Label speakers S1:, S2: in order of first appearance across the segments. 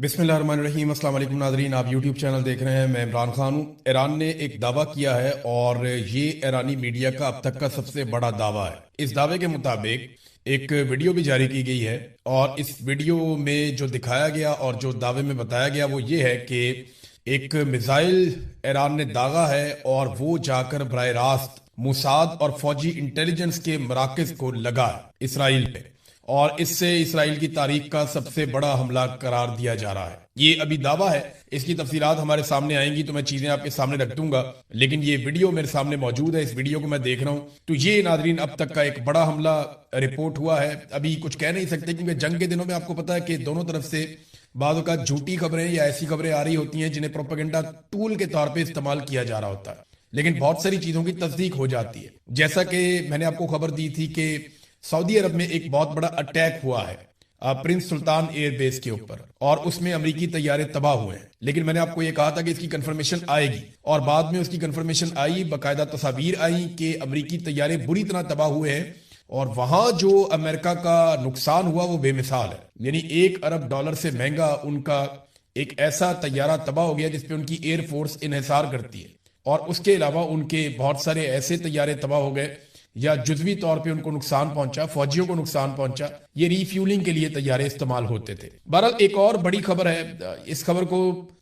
S1: बिस्मिल्लाहिर्रहमानिर्रहीम। अस्सलाम वालेकुम नाज़रीन, आप यूट्यूब चैनल देख रहे हैं। मैं इमरान खान हूँ। ईरान ने एक दावा किया है और ये ईरानी मीडिया का अब तक का सबसे बड़ा दावा है। इस दावे के मुताबिक एक वीडियो भी जारी की गई है और इस वीडियो में जो दिखाया गया और जो दावे में बताया गया वो ये है कि एक मिसाइल ईरान ने दागा है और वो जाकर बराह रास्त मुसाद और फौजी इंटेलिजेंस के मराकज को लगा इसराइल पे, और इससे इसराइल की तारीख का सबसे बड़ा हमला करार दिया जा रहा है। ये अभी दावा है, इसकी तफसीलात हमारे सामने आएंगी तो मैं चीजें आपके सामने रख दूंगा, लेकिन ये वीडियो मेरे सामने मौजूद है। इस वीडियो को मैं देख रहा हूं तो ये नाजरीन अब तक का एक बड़ा हमला रिपोर्ट हुआ है। अभी कुछ कह नहीं सकते क्योंकि जंग के दिनों में आपको पता है कि दोनों तरफ से बाद का झूठी खबरें या ऐसी खबरें आ रही होती हैं जिन्हें प्रोपेगेंडा टूल के तौर पर इस्तेमाल किया जा रहा होता है, लेकिन बहुत सारी चीजों की तस्दीक हो जाती है। जैसा कि मैंने आपको खबर दी थी कि सऊदी अरब में एक बहुत बड़ा अटैक हुआ है प्रिंस सुल्तान एयरबेस के ऊपर और उसमें अमेरिकी तैयारे तबाह हुए हैं, लेकिन मैंने आपको ये कहा था कि इसकी कंफर्मेशन आएगी और बाद में उसकी कंफर्मेशन आई। बाकायदा तस्वीर आई कि अमेरिकी तैयारे बुरी तरह तबाह हुए हैं और वहां जो अमेरिका का नुकसान हुआ वो बेमिसाल है। यानी $1 अरब से महंगा उनका एक ऐसा तैयारा तबाह हो गया जिसपे उनकी एयरफोर्स इन्हिसार करती है, और उसके अलावा उनके बहुत सारे ऐसे तैयारे तबाह हो गए या जुजवी तौर पे उनको नुकसान पहुंचा, फौजियों को नुकसान पहुंचा। ये रिफ्यूलिंग के लिए तैयारे इस्तेमाल होते थे। बहरहाल एक और बड़ी खबर है, इस खबर को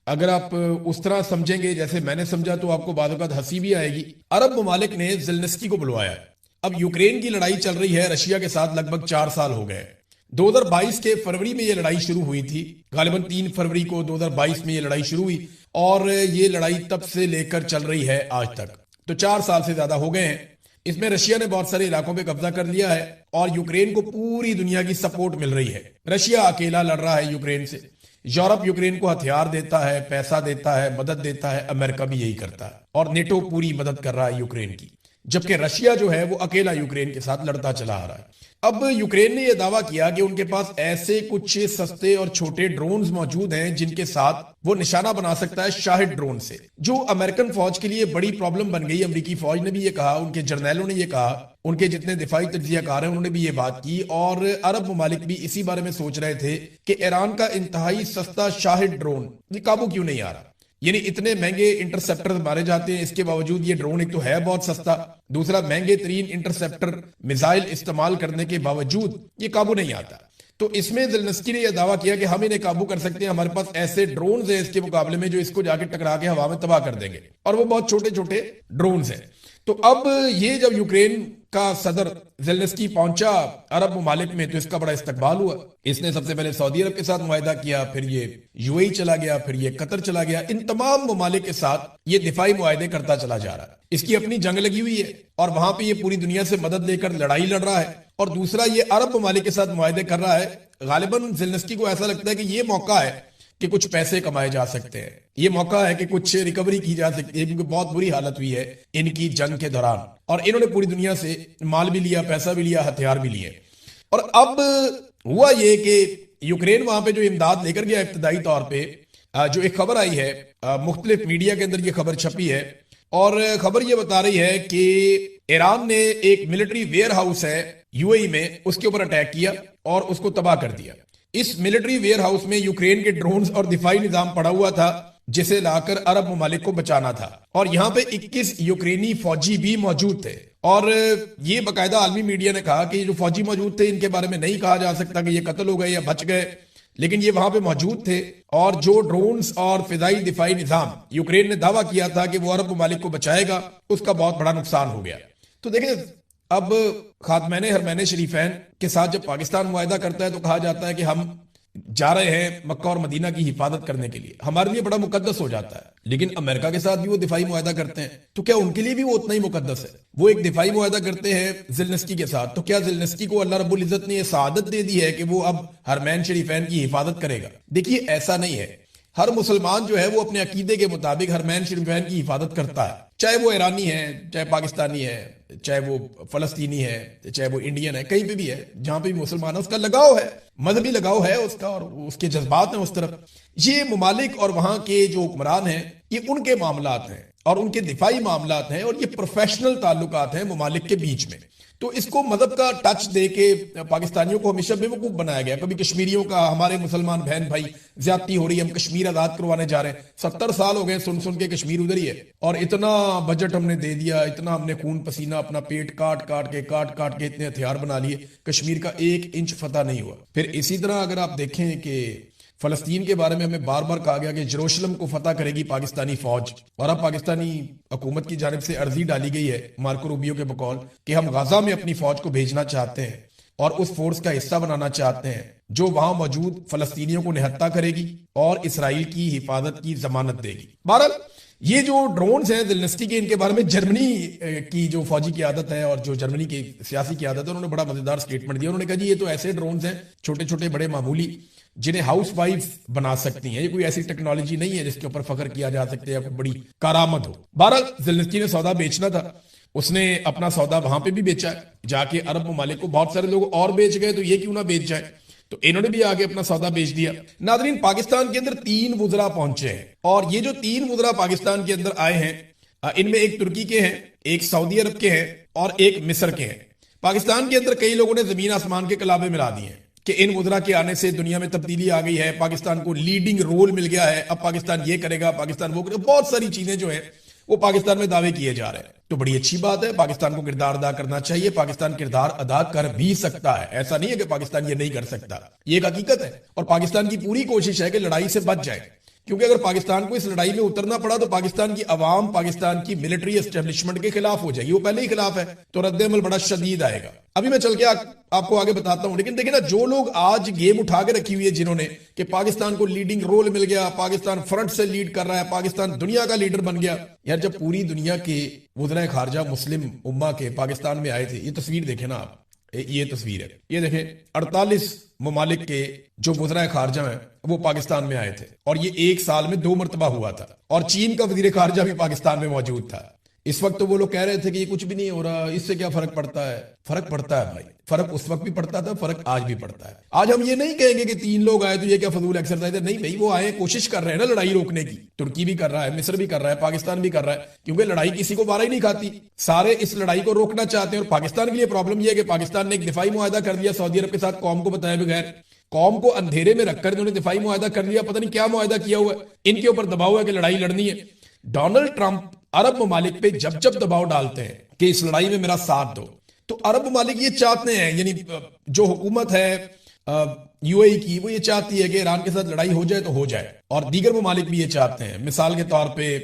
S1: अगर आप उस तरह समझेंगे जैसे मैंने समझा तो आपको बाद वक्त हंसी भी आएगी। अरब ममालिक ने ज़ेलेंस्की को बुलवाया है। अब यूक्रेन की लड़ाई चल रही है रशिया के साथ लगभग 4 साल हो गए। 2022 के फरवरी में ये लड़ाई शुरू हुई थी, गालिबन 3 फरवरी को 2022 में ये लड़ाई शुरू हुई और ये लड़ाई तब से लेकर चल रही है आज तक, तो 4 साल से ज्यादा हो गए हैं। इसमें रशिया ने बहुत सारे इलाकों पे कब्जा कर लिया है और यूक्रेन को पूरी दुनिया की सपोर्ट मिल रही है। रशिया अकेला लड़ रहा है यूक्रेन से, यूरोप यूक्रेन को हथियार देता है, पैसा देता है, मदद देता है, अमेरिका भी यही करता है और नेटो पूरी मदद कर रहा है यूक्रेन की, जबकि रशिया जो है वो अकेला यूक्रेन के साथ लड़ता चला आ रहा है। अब यूक्रेन ने यह दावा किया कि उनके पास ऐसे कुछ सस्ते और छोटे ड्रोन्स मौजूद हैं जिनके साथ वो निशाना बना सकता है शाहिद ड्रोन से, जो अमेरिकन फौज के लिए बड़ी प्रॉब्लम बन गई। अमेरिकी फौज ने भी ये कहा, उनके जर्नैलों ने ये कहा, उनके जितने दिफाई तज्जियाकार हैं उन्होंने भी ये बात की और अरब ममालिक भी इसी बारे में सोच रहे थे कि ईरान का इंतहाई सस्ता शाहिद ड्रोन ये काबू क्यों नहीं आ रहा। यानी इतने महंगे इंटरसेप्टर मारे जाते हैं, इसके बावजूद ये ड्रोन एक तो है बहुत सस्ता, दूसरा महंगे तरीन इंटरसेप्टर मिसाइल इस्तेमाल करने के बावजूद ये काबू नहीं आता। तो इसमें ज़ेलेंस्की ने यह दावा किया कि हम इन्हें काबू कर सकते हैं, हमारे पास ऐसे ड्रोन हैं इसके मुकाबले में जो इसको जाके टकरा के हवा में तबाह कर देंगे, और वो बहुत छोटे छोटे ड्रोन हैं। तो अब ये जब यूक्रेन का सदर ज़ेलेंस्की पहुंचा अरब ममालिक में तो इसका बड़ा इस्तकबाल हुआ। इसने सबसे पहले सऊदी अरब के साथ मुआहिदा किया, फिर ये यूएई चला गया, फिर ये कतर चला गया। इन तमाम ममालिक के साथ ये दिफाई मुआहिदे करता चला जा रहा है। इसकी अपनी जंग लगी हुई है और वहां पे ये पूरी दुनिया से मदद लेकर लड़ाई लड़ रहा है, और दूसरा ये अरब ममालिक के साथ मुआहिदे कर रहा है। गालिबन ज़ेलेंस्की को ऐसा लगता है कि ये मौका है कि कुछ पैसे कमाए जा सकते हैं, ये मौका है कि कुछ रिकवरी की जा सकती है, क्योंकि बहुत बुरी हालत हुई है इनकी जंग के दौरान और इन्होंने पूरी दुनिया से माल भी लिया, पैसा भी लिया, हथियार भी लिए। और अब हुआ ये कि यूक्रेन वहां पे जो इमदाद लेकर गया इब्तदाई तौर पे, जो एक खबर आई है मुख्तलिफ मीडिया के अंदर ये खबर छपी है और खबर ये बता रही है कि ईरान ने एक मिलिट्री वेयर हाउस है यूएई में, उसके ऊपर अटैक किया और उसको तबाह कर दिया। इस मिलिट्री वेयर हाउस में यूक्रेन के ड्रोन्स और दिफाई निजाम पड़ा हुआ था जिसे लाकर अरब ममालिक को बचाना था, और यहाँ पे 21 यूक्रेनी फौजी भी मौजूद थे। और ये बाकायदा आलमी मीडिया ने कहा कि जो फौजी मौजूद थे इनके बारे में नहीं कहा जा सकता कि ये कत्ल हो गए या बच गए, लेकिन ये वहां पे मौजूद थे। और जो ड्रोन्स और फिजाई दिफाई निजाम यूक्रेन ने दावा किया था कि वो अरब ममालिक को बचाएगा, उसका बहुत बड़ा नुकसान हो गया। तो देखें, अब खातमैन हरमैन शरीफैन के साथ जब पाकिस्तान मुआहिदा करता है तो कहा जाता है कि हम जा रहे हैं मक्का और मदीना की हिफाजत करने के लिए, हमारे लिए बड़ा मुकद्दस हो जाता है। लेकिन अमेरिका के साथ भी वो दिफाई मुआहिदा करते हैं तो क्या उनके लिए भी वो उतना ही मुकद्दस है? वो एक दिफाई मुआहिदा करते हैं ज़ेलेंस्की के साथ, तो क्या ज़ेलेंस्की को अल्लाह रब्बुल इज्जत ने ये सआदत दे दी है कि वो अब हरमैन शरीफैन की हिफाजत करेगा? देखिए, ऐसा नहीं है। हर मुसलमान जो है वो अपने अकीदे के मुताबिक हरमैन शरीफैन की हिफाजत करता है, चाहे वो ईरानी है, चाहे पाकिस्तानी है, चाहे वो फलस्तीनी है, चाहे वो इंडियन है, कहीं पे भी है, जहां पे भी मुसलमान है उसका लगाव है, मजहबी लगाव है उसका और उसके जज्बात हैं उस तरफ। ये ममालिक और वहां के जो हुक्मरान हैं ये उनके मामलात हैं और उनके दिफाई मामलात हैं और ये प्रोफेशनल ताल्लुकात हैं ममालिक के बीच में। तो इसको मजहब का टच दे के पाकिस्तानियों को हमेशा बेवकूफ बनाया गया। कभी कश्मीरियों का, हमारे मुसलमान बहन भाई ज्यादती हो रही है, हम कश्मीर आजाद करवाने जा रहे हैं। 70 साल हो गए सुन सुन के कश्मीर उधर ही है, और इतना बजट हमने दे दिया, इतना हमने खून पसीना अपना पेट काट काट के इतने हथियार बना लिए, कश्मीर का 1 इंच फतह नहीं हुआ। फिर इसी तरह अगर आप देखें कि फलस्तीन के बारे में हमें बार बार कहा गया कि जेरूशलम को फतह करेगी पाकिस्तानी फौज, और अब पाकिस्तानी हुकूमत की जानिब से अर्जी डाली गई है मार्को रूबियो के बकौल कि हम गाजा में अपनी फौज को भेजना चाहते हैं और उस फोर्स का हिस्सा बनाना चाहते हैं जो वहां मौजूद फलस्तीनियों को निहत्ता करेगी और इसराइल की हिफाजत की जमानत देगी। बहरहाल ये जो ड्रोन्स हैं ज़ेलेंस्की के, इनके बारे में जर्मनी की जो फौजी की आदत है और जो जर्मनी की सियासी की आदत है, उन्होंने बड़ा मजेदार स्टेटमेंट दिया। उन्होंने कहा जी ये तो ऐसे ड्रोन्स हैं छोटे छोटे बड़े मामूली, जिन्हें हाउस वाइफ बना सकती हैं, ये कोई ऐसी टेक्नोलॉजी नहीं है जिसके ऊपर फख्र किया जा सकता है या कोई बड़ी करामत हो। बहरहाल ज़ेलेंस्की ने सौदा बेचना था, उसने अपना सौदा वहां पे भी बेचा है जाके अरब ममालिक को। बहुत सारे लोग और बेच गए तो ये क्यों ना बेच जाए, तो इन्होंने भी आगे अपना सौदा बेच दिया। नादरीन, पाकिस्तान के अंदर 3 वुज़रा पहुंचे हैं, और ये जो 3 वुज़रा पाकिस्तान के अंदर आए हैं, इनमें एक तुर्की के हैं, एक सऊदी अरब के हैं और एक मिस्र के हैं। पाकिस्तान के अंदर कई लोगों ने जमीन आसमान के कलाबे मिला दिए हैं कि इन वुज़रा के आने से दुनिया में तब्दीली आ गई है, पाकिस्तान को लीडिंग रोल मिल गया है, अब पाकिस्तान ये करेगा, पाकिस्तान वो करेगा, बहुत सारी चीजें जो है वो पाकिस्तान में दावे किए जा रहे हैं। तो बड़ी अच्छी बात है, पाकिस्तान को किरदार अदा करना चाहिए, पाकिस्तान किरदार अदा कर भी सकता है, ऐसा नहीं है कि पाकिस्तान ये नहीं कर सकता, ये एक हकीकत है। और पाकिस्तान की पूरी कोशिश है कि लड़ाई से बच जाए, क्योंकि अगर पाकिस्तान को इस लड़ाई में उतरना पड़ा तो पाकिस्तान की अवाम पाकिस्तान की मिलिट्री एस्टेब्लिशमेंट के खिलाफ हो जाएगी, वो पहले ही खिलाफ है, तो रद्द-ए-अमल बड़ा शदीद आएगा। अभी मैं चल के आपको आगे बताता हूं, लेकिन देखिए ना, जो लोग आज गेम उठा के रखी हुई है जिन्होंने कि पाकिस्तान को लीडिंग रोल मिल गया, पाकिस्तान फ्रंट से लीड कर रहा है, पाकिस्तान दुनिया का लीडर बन गया। यार जब पूरी दुनिया के वज़राए खारजा मुस्लिम उम्मा के पाकिस्तान में आए थे, ये तस्वीर देखे ना आप, ये तस्वीर है, ये देखें 48 ममालिक के जो वज़राए खारजा हैं वो पाकिस्तान में आए थे, और ये 1 साल में 2 मरतबा हुआ था, और चीन का वज़ीर खारजा भी पाकिस्तान में मौजूद था। इस वक्त तो वो लोग कह रहे थे कि ये कुछ भी नहीं हो रहा, इससे क्या फर्क पड़ता है। फर्क पड़ता है भाई, फर्क उस वक्त भी पड़ता था, फर्क आज भी पड़ता है। आज हम ये नहीं कहेंगे कि 3 लोग आए तो ये क्या फजूल एक्सरसाइज है, नहीं भाई, वो आए कोशिश कर रहे हैं ना लड़ाई रोकने की। तुर्की भी कर रहा है, मिस्र भी कर रहा है, पाकिस्तान भी कर रहा है, क्योंकि लड़ाई किसी को बारह ही नहीं खाती, सारे इस लड़ाई को रोकना चाहते हैं। और पाकिस्तान के लिए प्रॉब्लम यह है कि पाकिस्तान ने एक दिफाई मुआहदा कर दिया सऊदी अरब के साथ, कौम को बताए बगैर, कौम को अंधेरे में रखकर इन्होंने दिफाई मुआहदा कर लिया, पता नहीं क्या मुआहदा किया हुआ है, इनके ऊपर दबाव है कि लड़ाई लड़नी है। डोनाल्ड ट्रंप अरब ममालिक पे जब जब दबाव डालते हैं कि इस लड़ाई में मेरा साथ दो, तो अरब ममालिक ये चाहते हैं, यानी जो हुकूमत है यूएई की, वो ये चाहती है कि ईरान के साथ लड़ाई हो जाए तो हो जाए, और दीगर ममालिक भी ये चाहते हैं। मिसाल के तौर पे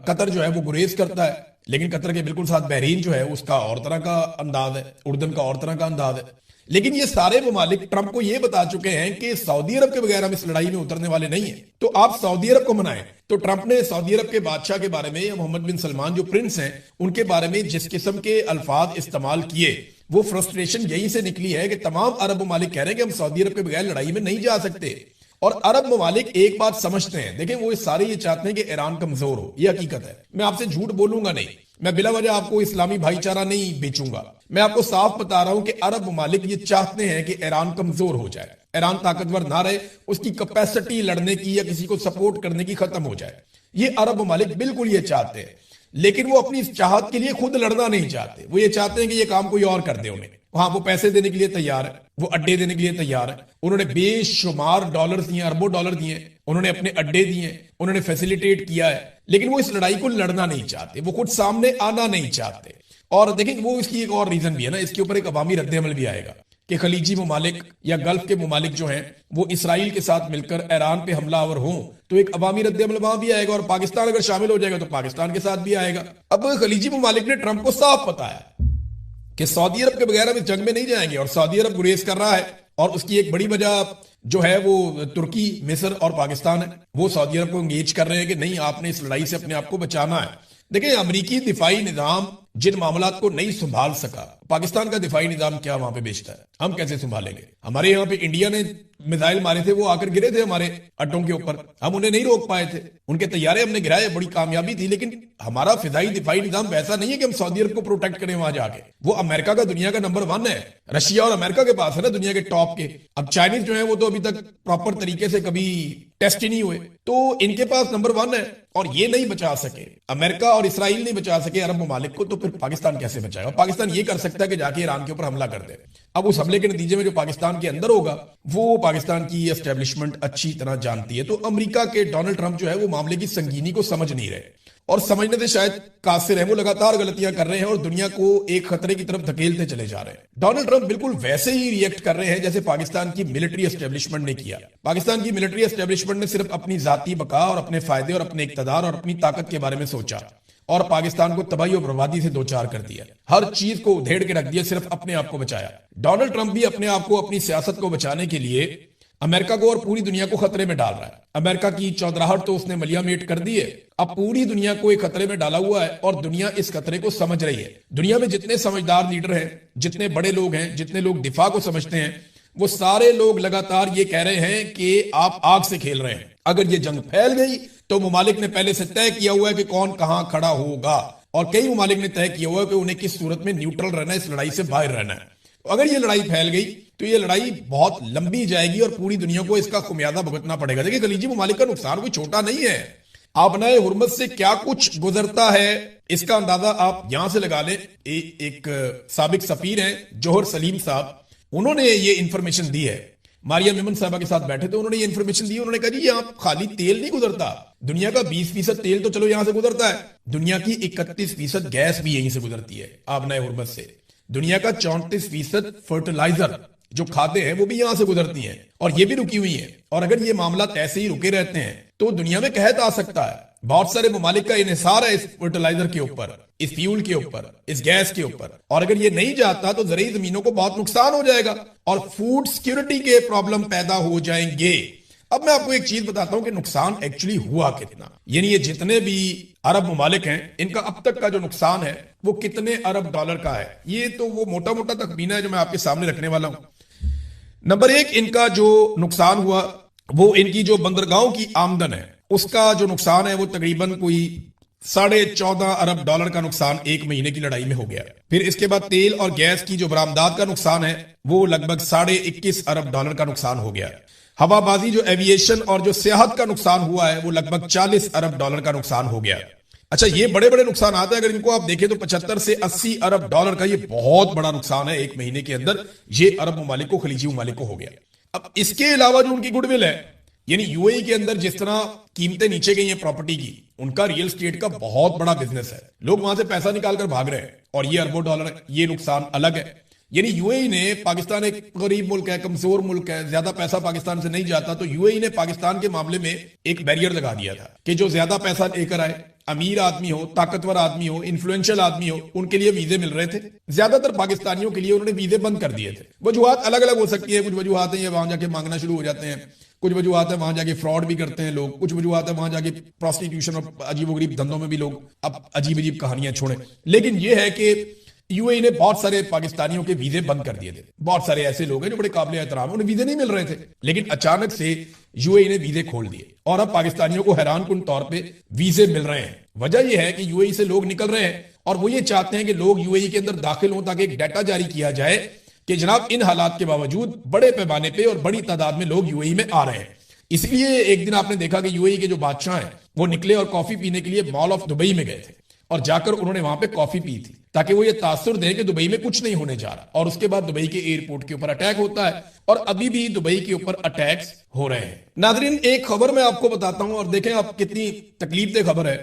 S1: कतर जो है वो गुरेज करता है, लेकिन कतर के बिल्कुल साथ बहरीन जो है उसका और तरह का अंदाज है, उर्दन का और तरह का अंदाज है। लेकिन ये सारे ममालिक ट्रंप को ये बता चुके हैं कि सऊदी अरब के बगैर हम इस लड़ाई में उतरने वाले नहीं है, तो आप सऊदी अरब को मनाएं। तो ट्रंप ने सऊदी अरब के बादशाह के बारे में, या मोहम्मद बिन सलमान जो प्रिंस हैं, उनके बारे में जिस किस्म के अल्फाज इस्तेमाल किए, वो फ्रस्ट्रेशन यहीं से निकली है कि तमाम अरब ममालिक कह रहे हैं कि हम सऊदी अरब के बगैर लड़ाई में नहीं जा सकते। और अरब ममालिक एक बात समझते हैं, देखें वो सारे ये चाहते हैं कि ईरान कमजोर हो, ये हकीकत है। मैं आपसे झूठ बोलूंगा नहीं, मैं बिला वजह आपको इस्लामी भाईचारा नहीं बेचूंगा, मैं आपको साफ बता रहा हूं कि अरब ममालिक ये चाहते हैं कि ईरान कमजोर हो जाए, ईरान ताकतवर ना रहे, उसकी कैपेसिटी लड़ने की या किसी को सपोर्ट करने की खत्म हो जाए। ये अरब ममालिक बिल्कुल ये चाहते हैं, लेकिन वो अपनी चाहत के लिए खुद लड़ना नहीं चाहते। वो ये चाहते हैं कि ये काम कोई और कर दे उन्हें। हाँ, वो पैसे देने के लिए तैयार है, वो अड्डे देने के लिए तैयार है, उन्होंने बेशुमार डॉलर दिए, अरबों डॉलर दिए, उन्होंने अपने अड्डे दिए, उन्होंने फैसिलिटेट किया है, लेकिन वो इस लड़ाई को लड़ना नहीं चाहते, वो खुद सामने आना नहीं चाहते। और देखें वो इसकी एक और रीजन भी है ना, इसके ऊपर एक अवामी रद्द-ए-अमल भी आएगा कि खलीजी ममालिक या गल्फ के ममालिक जो हैं वो इसराइल के साथ मिलकर ईरान पे हमलावर हों, तो एक अवामी रद्द-ए-अमल वहां भी आएगा, और पाकिस्तान अगर शामिल हो जाएगा तो पाकिस्तान के साथ भी आएगा। अब खलीजी ममालिक ने ट्रंप को साफ बताया कि सऊदी अरब के बगैर हम इस जंग में नहीं जाएंगे, और सऊदी अरब गुरेज कर रहा है, और उसकी एक बड़ी वजह जो है वो तुर्की, मिस्र और पाकिस्तान है। वो सऊदी अरब को एंगेज कर रहे हैं कि नहीं, आपने इस लड़ाई से अपने आप को बचाना है। देखिए, अमेरिकी दिफाई निजाम जिन मामलात को नहीं संभाल सका, पाकिस्तान का दिफाई निजाम क्या वहां पे बेचता है, हम कैसे संभालेंगे? हमारे यहाँ पे इंडिया ने मिसाइल मारे थे, वो आकर गिरे थे हमारे अड्डों के ऊपर, हम उन्हें नहीं रोक पाए थे, उनके तैयारे हमने गिराए, बड़ी कामयाबी थी। लेकिन हमारा फिजाई दिफाई निजाम वैसा नहीं है कि हम सऊदी अरब को प्रोटेक्ट करें वहां जाके। वो अमेरिका का दुनिया का नंबर 1 है, रशिया और अमेरिका के पास है ना दुनिया के टॉप के। अब चाइनीज जो है वो तो अभी तक प्रॉपर तरीके से कभी टेस्ट ही नहीं हुए, तो इनके पास नंबर 1 है। और ये नहीं बचा सके, अमेरिका और इसराइल नहीं बचा सके अरब ममालिक को, तो फिर पाकिस्तान कैसे बचाएगा? पाकिस्तान ये कर सकता है कि जाके ईरान के ऊपर हमला कर दे। अब उस हमले के नतीजे में जो पाकिस्तान के अंदर होगा वो पाकिस्तान की एस्टेब्लिशमेंट अच्छी तरह जानती है। तो अमेरिका के डोनाल्ड ट्रंप जो है वो मामले की संगीनी को समझ नहीं रहे, और समझने से शायद कासिर है, वो लगातार गलतियां कर रहे हैं और दुनिया को एक खतरे की तरफ धकेलते चले जा रहे हैं। डोनाल्ड ट्रंप बिल्कुल वैसे ही रिएक्ट कर रहे हैं जैसे पाकिस्तान की मिलिट्री एस्टेब्लिशमेंट ने किया। पाकिस्तान की मिलिट्री एस्टेब्लिशमेंट ने सिर्फ अपनी जाती बका और अपने फायदे और अपने इक्तदार और अपनी ताकत के बारे में सोचा और पाकिस्तान को तबाही और बर्बादी से दो चार कर दिया, हर चीज को उधेड़ के रख दिया, सिर्फ अपने आप को बचाया। डोनाल्ड ट्रंप भी अपने आप को, अपनी सियासत को बचाने के लिए अमेरिका को और पूरी दुनिया को खतरे में डाल रहा है। अमेरिका की चौधराहट तो उसने मलियामेट कर दी है, अब पूरी दुनिया को एक खतरे में डाला हुआ है और दुनिया इस खतरे को समझ रही है। दुनिया में जितने समझदार लीडर हैं, जितने बड़े लोग हैं, जितने लोग दिफा को समझते हैं, वो सारे लोग लगातार ये कह रहे हैं कि आप आग से खेल रहे हैं। अगर ये जंग फैल गई तो ममालिक ने पहले से तय किया हुआ है कि कौन कहां खड़ा होगा, और कई ममालिक ने तय किया हुआ है कि उन्हें किस सूरत में न्यूट्रल रहना है, इस लड़ाई से बाहर रहना है। अगर ये लड़ाई फैल गई तो ये लड़ाई बहुत लंबी जाएगी और पूरी दुनिया को इसका खुमियाजा भुगतना पड़ेगा। देखिए, खलीजी ममालिक का नुकसान कोई छोटा नहीं है। आबनाए हुर्मत से क्या कुछ गुजरता है इसका अंदाजा आप यहां से लगा लें। एक साबिक सफीर हैं जोहर सलीम साहब, उन्होंने ये इंफॉर्मेशन दी है। मारिया मेमन साहबा के साथ बैठे थे, उन्होंने ये इंफॉर्मेशन दी। उन्होंने कहा जी यहाँ खाली तेल नहीं गुजरता, दुनिया का 20% तेल तो चलो यहां से गुजरता है, दुनिया की 31% गैस भी यहीं से गुजरती है आबनाए हुर्मत से। दुनिया का 34% फर्टिलाइजर जो खाते हैं वो भी यहां से गुजरती हैं और ये भी रुकी हुई हैं। और अगर ये मामला ऐसे ही रुके रहते हैं तो दुनिया में कहत आ सकता है। बहुत सारे ममालिक का इन्हिसार है इस फर्टिलाइजर के ऊपर, इस फ्यूल के ऊपर, इस गैस के ऊपर, और अगर ये नहीं जाता तो ज़रूरी जमीनों को बहुत नुकसान हो जाएगा और फूड सिक्योरिटी के प्रॉब्लम पैदा हो जाएंगे। अब मैं आपको एक चीज बताता हूं कि नुकसान एक्चुअली हुआ कितना, यानी ये जितने भी अरब ममालिक हैं इनका अब तक का जो नुकसान है वो कितने अरब डॉलर का है, ये तो वो मोटा मोटा तखमीना है जो मैं आपके सामने रखने वाला हूं। नंबर एक, इनका जो नुकसान हुआ वो इनकी जो बंदरगाहों की आमदन है उसका जो नुकसान है वो तकरीबन कोई 14.5 अरब डॉलर का नुकसान एक महीने की लड़ाई में हो गया। फिर इसके बाद तेल और गैस की जो बरामदात का नुकसान है वो लगभग 21.5 अरब डॉलर का नुकसान हो गया। हवाबाजी जो एविएशन और जो सियाहत का नुकसान हुआ है वो लगभग 40 अरब डॉलर का नुकसान हो गया। अच्छा, ये बड़े बड़े नुकसान आते हैं, अगर इनको आप देखें तो 75 से 80 अरब डॉलर का ये बहुत बड़ा नुकसान है एक महीने के अंदर, ये अरब ममालिक को, खलीजी ममालिक को हो गया। अब इसके अलावा जो उनकी गुडविल है, यानी यूएई के अंदर जिस तरह कीमतें नीचे गई हैं प्रॉपर्टी की, उनका रियल स्टेट का बहुत बड़ा बिजनेस है, लोग वहां से पैसा निकालकर भाग रहे हैं और ये अरबों डॉलर, ये नुकसान अलग है। यानी यूएई ने, पाकिस्तान एक गरीब मुल्क है, कमजोर मुल्क है, ज्यादा पैसा पाकिस्तान से नहीं जाता, तो यूएई ने पाकिस्तान के मामले में एक बैरियर लगा दिया था कि जो ज्यादा पैसा लेकर आए, अमीर आदमी हो, ताकतवर आदमी हो, इन्फ्लुएंशियल आदमी हो, उनके लिए वीजे मिल रहे थे। ज्यादातर पाकिस्तानियों के लिए उन्होंने वीजे बंद कर दिए थे। वजूहात अलग अलग हो सकती है, कुछ वजूहात है वहां जाके मांगना शुरू हो जाते हैं, कुछ वजूहात है वहां जाके फ्रॉड भी करते हैं लोग, कुछ वजूहात है वहां जाके प्रोस्टिट्यूशन और अजीबोगरीब धंधों में भी लोग अब अजीब अजीब कहानियां छोड़े। लेकिन यह है कि यूएई ने बहुत सारे पाकिस्तानियों के वीजे बंद कर दिए थे। बहुत सारे ऐसे लोग हैं जो बड़े काबिल एहतराम है, उन्हें वीजे नहीं मिल रहे थे, लेकिन अचानक से यूएई ने वीजे खोल दिए और अब पाकिस्तानियों को हैरानकुन तौर पे वीजे मिल रहे हैं। वजह यह है कि यूएई से लोग निकल रहे हैं और वो ये चाहते हैं कि लोग यूएई के अंदर दाखिल हों ताकि एक डाटा जारी किया जाए कि जनाब इन हालात के बावजूद बड़े पैमाने पर और बड़ी तादाद में लोग यूएई में आ रहे हैं। इसलिए एक दिन आपने देखा कि यूएई के जो बादशाह हैं वो निकले और कॉफी पीने के लिए मॉल ऑफ दुबई में गए थे और जाकर उन्होंने वहां पे कॉफी पी थी ताकि वो ये तासुर दें कि दुबई में कुछ नहीं होने जा रहा। और उसके बाद दुबई के एयरपोर्ट के ऊपर अटैक होता है और अभी भी दुबई के ऊपर अटैक्स हो रहे हैं। नाजरीन, एक खबर मैं आपको बताता हूं और देखें आप कितनी तकलीफदेह खबर है।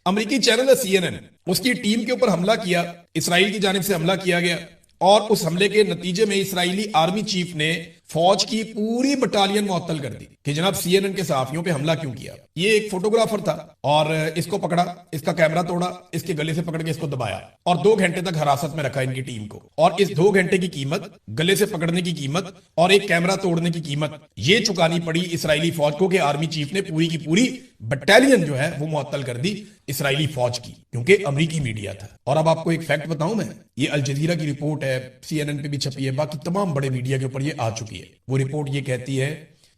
S1: अमेरिकी चैनल है CNN, उसकी टीम के ऊपर हमला किया, इसराइल की जानिब से हमला किया गया और उस हमले के नतीजे में इसराइली आर्मी चीफ ने फौज की पूरी बटालियन मुअत्तल कर दी कि जनाब CNN के सहाफियों पे हमला क्यों किया। ये एक फोटोग्राफर था और इसको पकड़ा, इसका कैमरा तोड़ा, इसके गले से पकड़ के इसको दबाया और 2 घंटे तक हिरासत में रखा इनकी टीम को। और इस 2 घंटे की कीमत, गले से पकड़ने की कीमत और एक कैमरा तोड़ने की कीमत, ये चुकानी पड़ी इसराइली फौज को कि आर्मी चीफ ने पूरी की पूरी बटालियन जो है वो मुअत्तल कर दी इसराइली फौज की, क्योंकि अमेरिकी मीडिया था। और अब आपको एक फैक्ट बताऊं मैं, ये अल जजीरा की रिपोर्ट है, CNN पे भी छपी है, बाकी तमाम बड़े मीडिया के ऊपर ये आ चुकी है। वो रिपोर्ट ये कहती है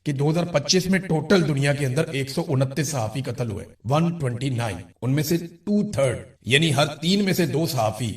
S1: कि 2025 में टोटल दुनिया के अंदर 129 सहाफी कत्ल हुए, 129, उनमें से 2/3 यानी हर 3 में से 2 सहाफी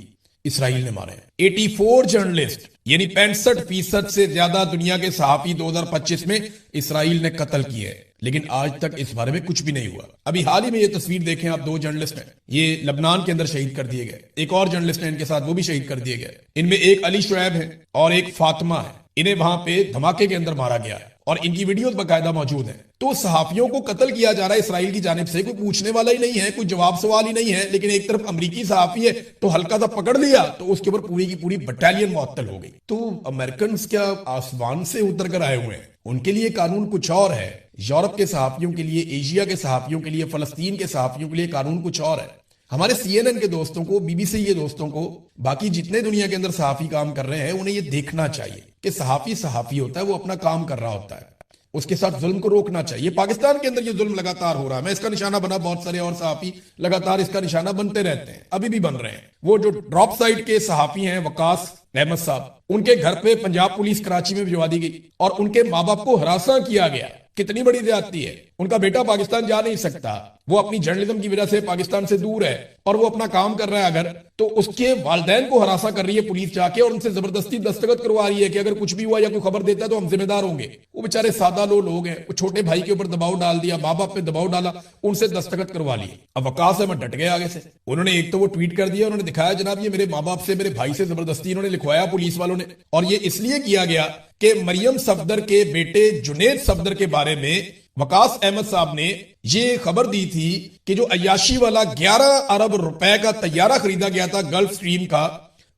S1: इसराइल ने मारे। 84 जर्नलिस्ट यानी 65% से ज्यादा दुनिया के सहाफी 2025 में इसराइल ने कत्ल किए। लेकिन आज तक इस बारे में कुछ भी नहीं हुआ। अभी हाल ही में ये तस्वीर देखें आप, दो जर्नलिस्ट हैं, ये लबनान के अंदर शहीद कर दिए गए। एक और जर्नलिस्ट है इनके साथ, वो भी शहीद कर दिए गए। इनमें एक अली शुएब है और एक फातिमा है। इन्हें वहां पे धमाके के अंदर मारा गया है और इनकी वीडियोस बाकायदा मौजूद है। तो सहाफियों को कत्ल किया जा रहा है इसराइल की जानिब से, कोई पूछने वाला ही नहीं है, कोई जवाब सवाल ही नहीं है। लेकिन एक तरफ अमेरिकी सहाफी है तो हल्का सा पकड़ लिया तो उसके ऊपर पूरी की पूरी बटालियन मुअत्तल हो गई। तो अमेरिकन क्या आसमान से उतर कर आए हुए हैं? उनके लिए कानून कुछ और है, यूरोप के सहाफियों के लिए, एशिया के सहाफियों के लिए, फलस्तीन के सहाफियों के लिए कानून कुछ और है। हमारे CNN के दोस्तों को, BBC के दोस्तों को, बाकी जितने दुनिया के अंदर सहाफी काम कर रहे हैं, उन्हें यह देखना चाहिए कि सहाफी सहाफी होता है, वो अपना काम कर रहा होता है, उसके साथ जुल्म को रोकना चाहिए। पाकिस्तान के अंदर ये जुल्म लगातार हो रहा है, मैं इसका निशाना बना, बहुत सारे और सहाफी लगातार इसका निशाना बनते रहते हैं, अभी भी बन रहे हैं। वो जो ड्रॉप साइड के सहाफी हैं वकास अहमद साहब, उनके घर पे पंजाब पुलिस कराची में भिजवा दी गई और उनके माँ बाप को हरासा किया गया। कितनी बड़ी ज्यादती है। उनका बेटा पाकिस्तान जा नहीं सकता, वो अपनी जर्नलिज्म की वजह से पाकिस्तान से दूर है और वो अपना काम कर रहा है अगर, तो उसके वालिदैन को हरासा कर रही है पुलिस जाके और उनसे जबरदस्ती दस्तखत करवा रही है कि अगर कुछ भी हुआ या कोई खबर देता है तो हम जिम्मेदार होंगे। वो बेचारे सादा लोग हैं, वो छोटे भाई के ऊपर दबाव डाल दिया, माँ बाप पे दबाव डाला, उनसे दस्तखत करवा लिए। अब वकास अहमद डट गए आगे से। उन्होंने एक तो वो ट्वीट कर दिया, उन्होंने दिखाया जनाब ये मेरे माँ बाप से, मेरे भाई से जबरदस्ती इन्होंने लिखवाया पुलिस वालों ने, और ये इसलिए किया गया कि मरियम सफदर के बेटे जुनेद सफदर के बारे में वकास अहमद साहब ने ये खबर दी थी कि जो अय्याशी वाला 11 अरब रुपए का तैयारा खरीदा गया था गल्फ स्ट्रीम का,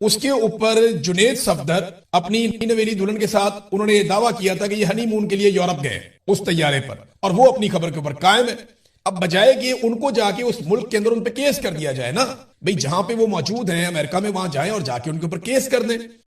S1: उसके ऊपर जुनेद सफदर अपनी नवेली दुल्हन के साथ उन्होंने दावा किया था कि ये हनीमून के लिए यूरोप गए उस तैयारे पर, और वो अपनी खबर के ऊपर कायम है। अब बजाय कि उनको जाके उस मुल्क के अंदर उन पे केस कर दिया जाए ना, भाई जहां पे वो मौजूद हैं अमेरिका में, वहां जाएं और जाके उनके ऊपर केस कर दें।